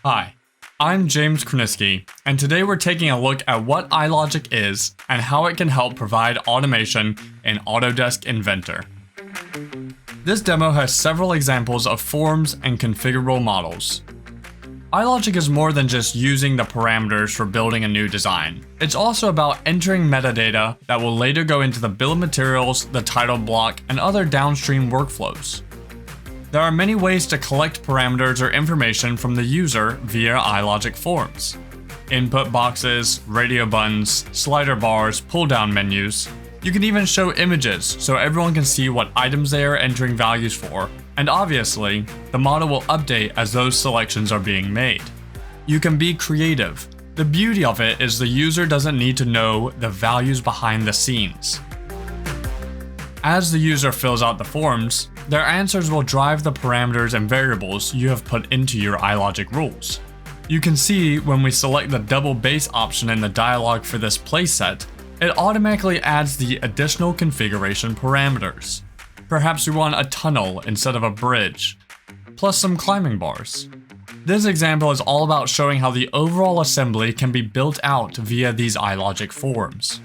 Hi, I'm James Kroniski, and today we're taking a look at what iLogic is and how it can help provide automation in Autodesk Inventor. This demo has several examples of forms and configurable models. iLogic is more than just using the parameters for building a new design. It's also about entering metadata that will later go into the bill of materials, the title block, and other downstream workflows. There are many ways to collect parameters or information from the user via iLogic forms. Input boxes, radio buttons, slider bars, pull-down menus. You can even show images so everyone can see what items they are entering values for, and obviously, the model will update as those selections are being made. You can be creative. The beauty of it is the user doesn't need to know the values behind the scenes. As the user fills out the forms, their answers will drive the parameters and variables you have put into your iLogic rules. You can see when we select the double base option in the dialog for this playset, it automatically adds the additional configuration parameters. Perhaps we want a tunnel instead of a bridge, plus some climbing bars. This example is all about showing how the overall assembly can be built out via these iLogic forms.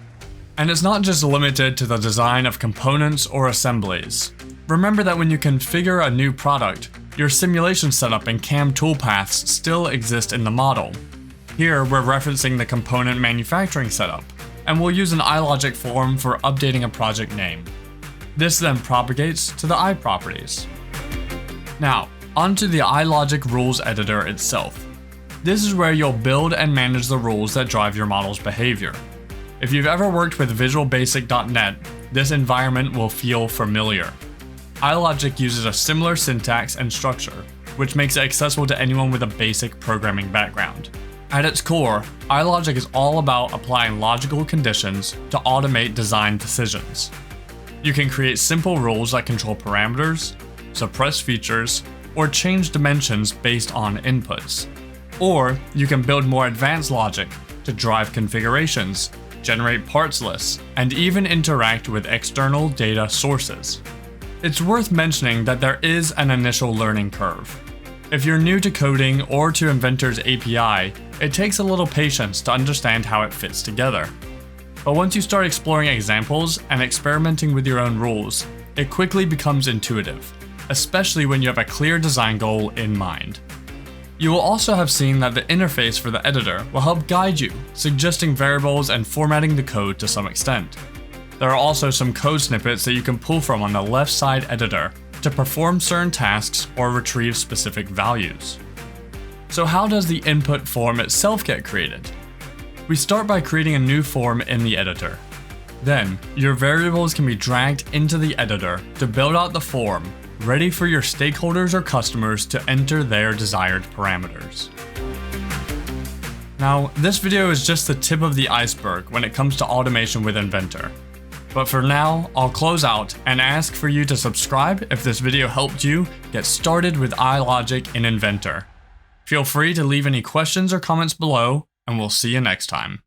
And it's not just limited to the design of components or assemblies. Remember that when you configure a new product, your simulation setup and CAM toolpaths still exist in the model. Here we're referencing the component manufacturing setup, and we'll use an iLogic form for updating a project name. This then propagates to the iProperties. Now, onto the iLogic rules editor itself. This is where you'll build and manage the rules that drive your model's behavior. If you've ever worked with visualbasic.net, this environment will feel familiar. iLogic uses a similar syntax and structure, which makes it accessible to anyone with a basic programming background. At its core, iLogic is all about applying logical conditions to automate design decisions. You can create simple rules that control parameters, suppress features, or change dimensions based on inputs. Or you can build more advanced logic to drive configurations, generate parts lists, and even interact with external data sources. It's worth mentioning that there is an initial learning curve. If you're new to coding or to Inventor's API, it takes a little patience to understand how it fits together. But once you start exploring examples and experimenting with your own rules, it quickly becomes intuitive, especially when you have a clear design goal in mind. You will also have seen that the interface for the editor will help guide you, suggesting variables and formatting the code to some extent. There are also some code snippets that you can pull from on the left side editor to perform certain tasks or retrieve specific values. So how does the input form itself get created? We start by creating a new form in the editor. Then, your variables can be dragged into the editor to build out the form, ready for your stakeholders or customers to enter their desired parameters. Now, this video is just the tip of the iceberg when it comes to automation with Inventor. But for now, I'll close out and ask for you to subscribe if this video helped you get started with iLogic in Inventor. Feel free to leave any questions or comments below, and we'll see you next time.